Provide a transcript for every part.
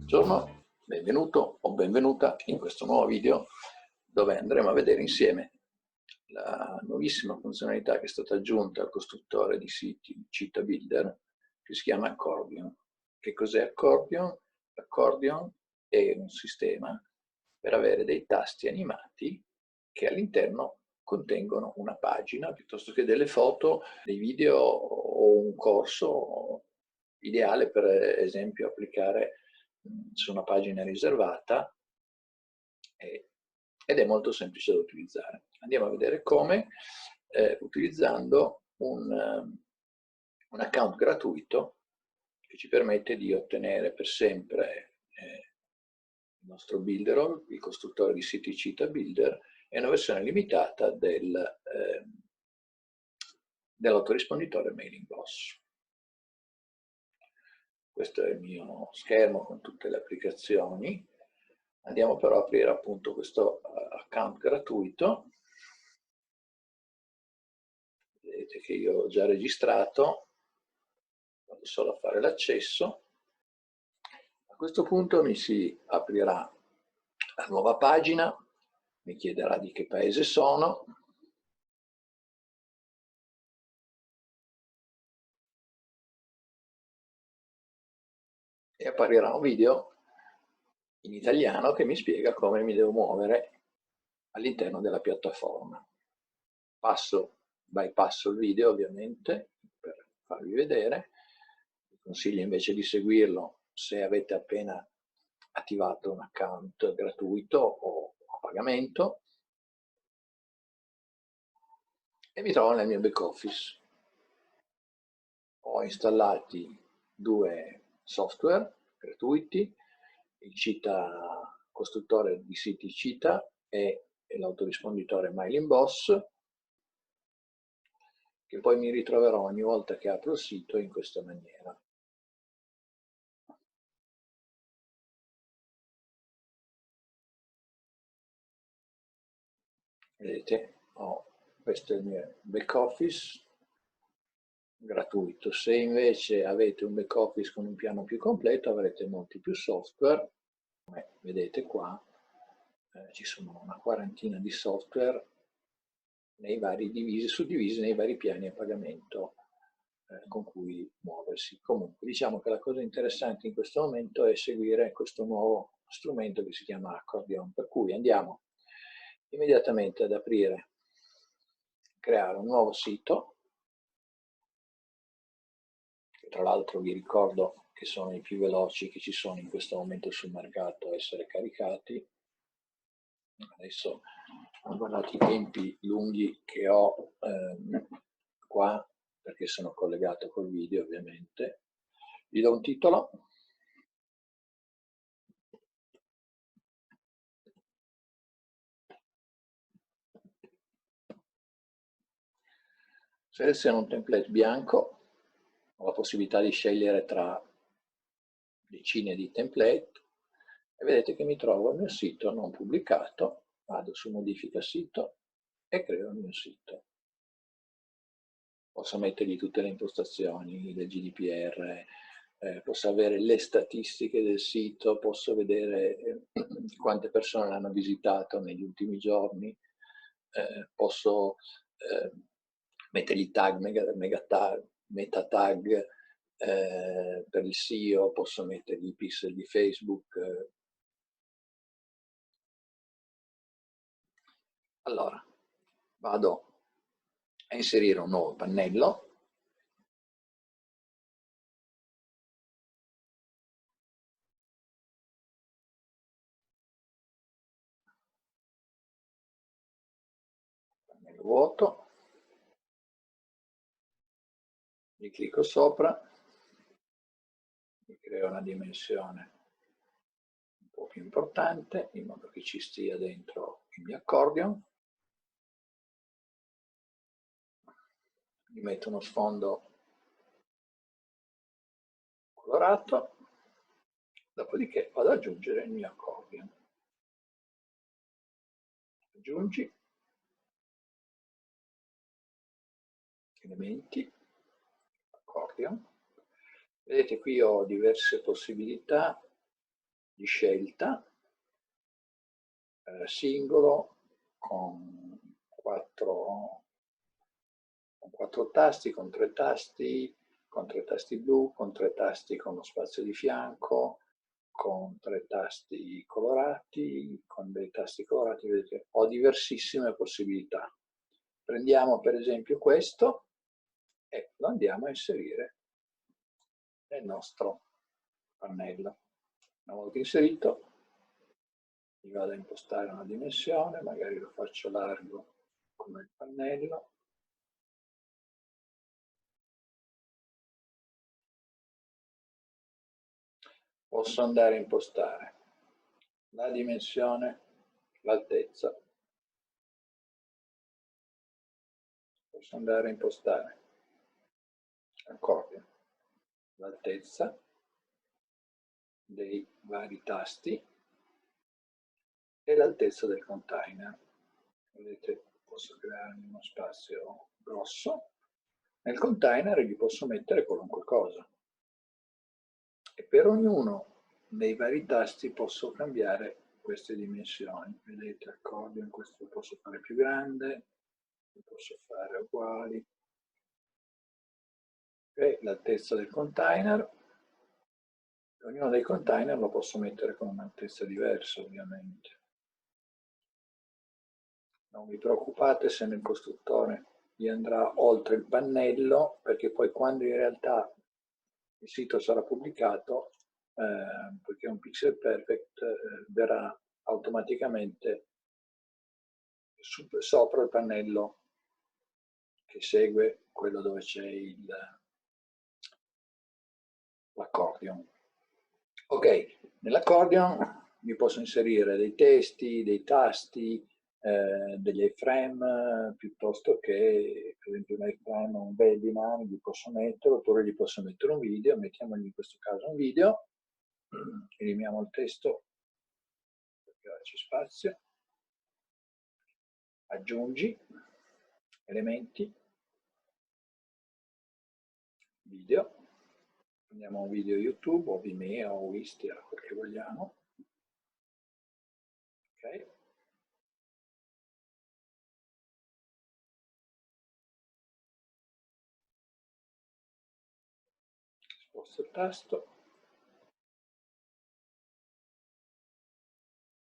Buongiorno, benvenuto o benvenuta in questo nuovo video dove andremo a vedere insieme la nuovissima funzionalità che è stata aggiunta al costruttore di siti Cheetah Builder, che si chiama Accordion. Che cos'è Accordion? Accordion è un sistema per avere dei tasti animati che all'interno contengono una pagina piuttosto che delle foto, dei video o un corso ideale per esempio applicare su una pagina riservata ed è molto semplice da utilizzare. Andiamo a vedere come utilizzando un account gratuito che ci permette di ottenere per sempre il nostro Builderall, il costruttore di siti Cheetah Builder, e una versione limitata dell'autorisponditore Mailing Boss. Questo è il mio schermo con tutte le applicazioni. Andiamo però a aprire appunto questo account gratuito. Vedete che io ho già registrato, vado solo a fare l'accesso. A questo punto mi si aprirà la nuova pagina, mi chiederà di che paese sono. E apparirà un video in italiano che mi spiega come mi devo muovere all'interno della piattaforma. Bypasso il video ovviamente per farvi vedere. Vi consiglio invece di seguirlo se avete appena attivato un account gratuito o a pagamento, e mi trovo nel mio back office. Ho installati due software gratuiti, il Cheetah, costruttore di siti Cheetah, e l'autorisponditore Mailing Boss, che poi mi ritroverò ogni volta che apro il sito in questa maniera. Vedete, questo è il mio back office gratuito. Se invece avete un back office con un piano più completo avrete molti più software. Come vedete qua ci sono una quarantina di software suddivisi nei vari piani a pagamento con cui muoversi. Comunque diciamo che la cosa interessante in questo momento è seguire questo nuovo strumento che si chiama Accordion, per cui andiamo immediatamente ad aprire, creare un nuovo sito, che tra l'altro vi ricordo che sono i più veloci che ci sono in questo momento sul mercato a essere caricati. Adesso guardate i tempi lunghi che ho qua, perché sono collegato col video ovviamente. Gli do un titolo. Seleziono un template bianco, ho la possibilità di scegliere tra decine di template e vedete che mi trovo il mio sito non pubblicato. Vado su modifica sito e creo il mio sito. Posso mettergli tutte le impostazioni del GDPR, posso avere le statistiche del sito, posso vedere quante persone l'hanno visitato negli ultimi giorni, posso mettergli tag, meta tag per il SEO, posso mettergli i pixel di Facebook. Allora, vado a inserire un nuovo pannello. Pannello vuoto. Gli clicco sopra, mi creo una dimensione un po' più importante in modo che ci stia dentro il mio accordion. Gli metto uno sfondo colorato, dopodiché vado ad aggiungere il mio accordion. Aggiungi elementi, accordion. Vedete qui ho diverse possibilità di scelta, singolo, con quattro tasti, con tre tasti blu, con tre tasti con lo spazio di fianco, con tre tasti colorati, con dei tasti colorati. Vedete, ho diversissime possibilità. Prendiamo per esempio questo e lo andiamo a inserire nel nostro pannello. Una volta inserito, mi vado a impostare una dimensione, magari lo faccio largo come il pannello. Posso andare a impostare la dimensione, l'altezza. Posso andare a impostare ancora l'altezza dei vari tasti e l'altezza del container. Vedete, posso creare uno spazio grosso. Nel container gli posso mettere qualunque cosa. E per ognuno dei vari tasti posso cambiare queste dimensioni. Vedete, accordion, questo lo posso fare più grande, lo posso fare uguali. E l'altezza del container. Ognuno dei container lo posso mettere con un'altezza diversa, ovviamente. Non vi preoccupate se nel costruttore vi andrà oltre il pannello, perché poi quando in realtà il sito sarà pubblicato, perché è un pixel perfect, verrà automaticamente sopra il pannello che segue quello dove c'è l'accordion. Ok, nell'accordion vi posso inserire dei testi, dei tasti, degli iframe, piuttosto che per esempio un iframe o un webinar gli posso mettere, oppure gli posso mettere un video, mettiamogli in questo caso un video, eliminiamo il testo perché ora c'è spazio, aggiungi, elementi, video, prendiamo un video YouTube o Vimeo o Wistia, quel che vogliamo, ok? Sposto il tasto,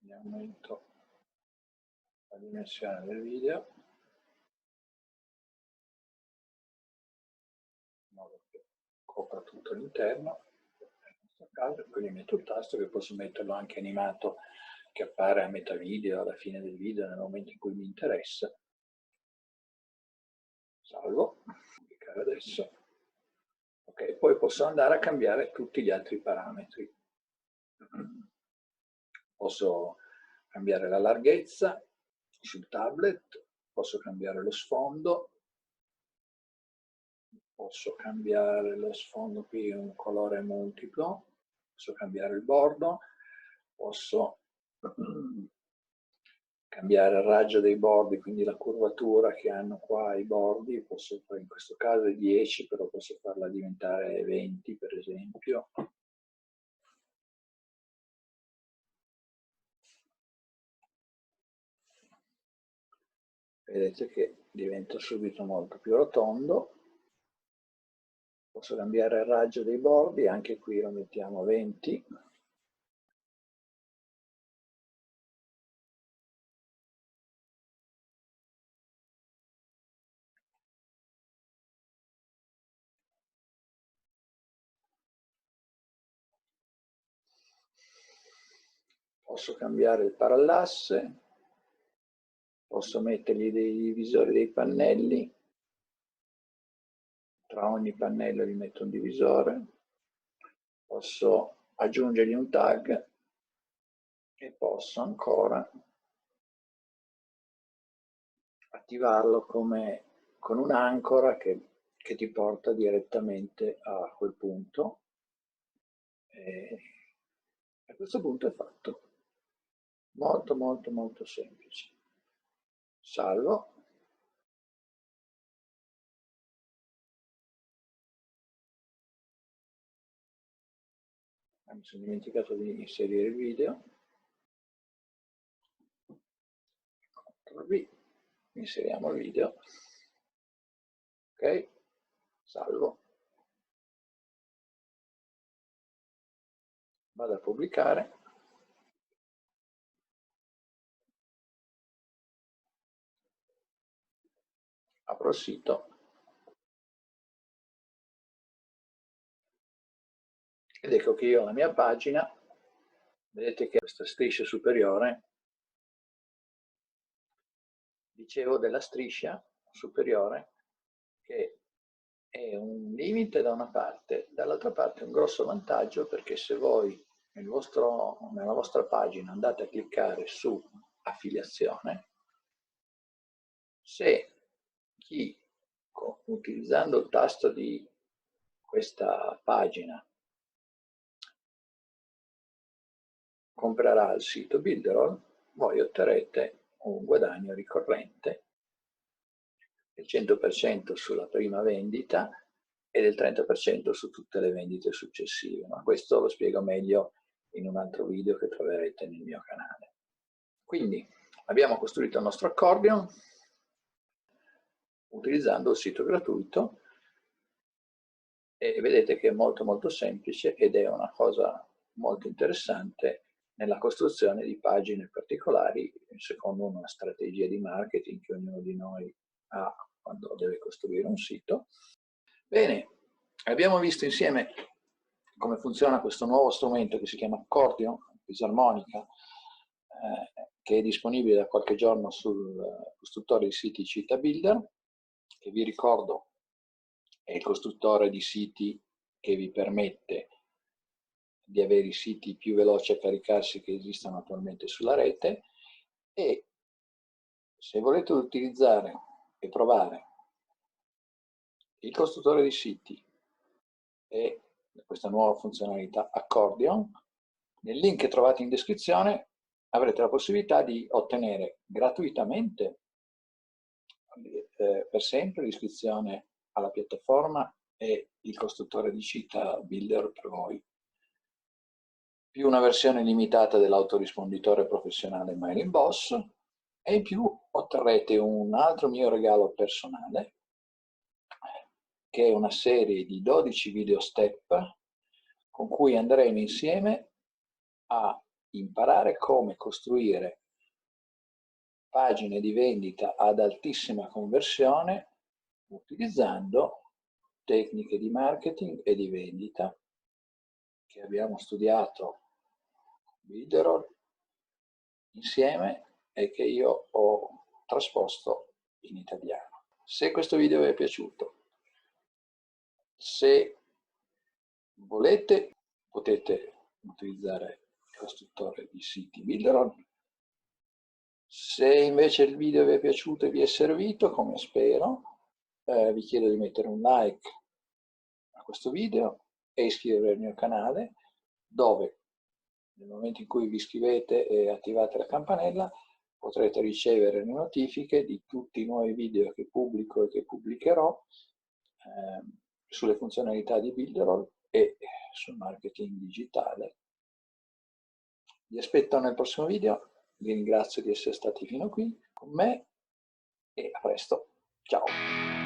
ne aumento la dimensione del video, in modo che copra tutto l'interno, nel nostro caso, e poi gli metto il tasto che posso metterlo anche animato, che appare a metà video, alla fine del video, nel momento in cui mi interessa. Salvo, cliccare adesso. Ok, poi posso andare a cambiare tutti gli altri parametri. Posso cambiare la larghezza sul tablet, posso cambiare lo sfondo, posso cambiare lo sfondo qui un colore multiplo, posso cambiare il bordo, posso cambiare il raggio dei bordi, quindi la curvatura che hanno qua i bordi, posso fare in questo caso 10, però posso farla diventare 20 per esempio. Vedete che diventa subito molto più rotondo. Posso cambiare il raggio dei bordi, anche qui lo mettiamo 20. Posso cambiare il parallasse, posso mettergli dei divisori dei pannelli, tra ogni pannello gli metto un divisore, posso aggiungergli un tag e posso ancora attivarlo come, con un'ancora che ti porta direttamente a quel punto. E a questo punto è fatto. Molto, molto, molto semplice. Salvo. Mi sono dimenticato di inserire il video. CTRL-V, inseriamo il video. Ok, salvo. Vado a pubblicare. Apro il sito. Ed ecco che io ho la mia pagina. Vedete che questa striscia superiore, dicevo della striscia superiore, che è un limite da una parte, dall'altra parte un grosso vantaggio, perché se voi nella vostra pagina andate a cliccare su affiliazione, se chi utilizzando il tasto di questa pagina comprerà il sito Builderall, voi otterrete un guadagno ricorrente del 100% sulla prima vendita e del 30% su tutte le vendite successive, ma questo lo spiego meglio in un altro video che troverete nel mio canale. Quindi abbiamo costruito il nostro accordion utilizzando il sito gratuito e vedete che è molto semplice ed è una cosa molto interessante nella costruzione di pagine particolari secondo una strategia di marketing che ognuno di noi ha quando deve costruire un sito. Bene, abbiamo visto insieme come funziona questo nuovo strumento che si chiama Accordion, fisarmonica, che è disponibile da qualche giorno sul costruttore di siti Città Builder, che vi ricordo è il costruttore di siti che vi permette di avere i siti più veloci a caricarsi che esistono attualmente sulla rete, e se volete utilizzare e provare il costruttore di siti e questa nuova funzionalità Accordion, nel link che trovate in descrizione avrete la possibilità di ottenere gratuitamente per sempre l'iscrizione alla piattaforma e il costruttore di Città Builder per voi, più una versione limitata dell'autorisponditore professionale Mailing Boss, e in più otterrete un altro mio regalo personale, che è una serie di 12 video step con cui andremo insieme a imparare come costruire pagine di vendita ad altissima conversione utilizzando tecniche di marketing e di vendita che abbiamo studiato Builderall insieme e che io ho trasposto in italiano. Se questo video vi è piaciuto, se volete, potete utilizzare il costruttore di siti Builderall. Se invece il video vi è piaciuto e vi è servito, come spero, vi chiedo di mettere un like a questo video e iscrivervi al mio canale, dove nel momento in cui vi iscrivete e attivate la campanella potrete ricevere le notifiche di tutti i nuovi video che pubblico e che pubblicherò sulle funzionalità di Builderall e sul marketing digitale. Vi aspetto nel prossimo video, vi ringrazio di essere stati fino qui con me e a presto, ciao!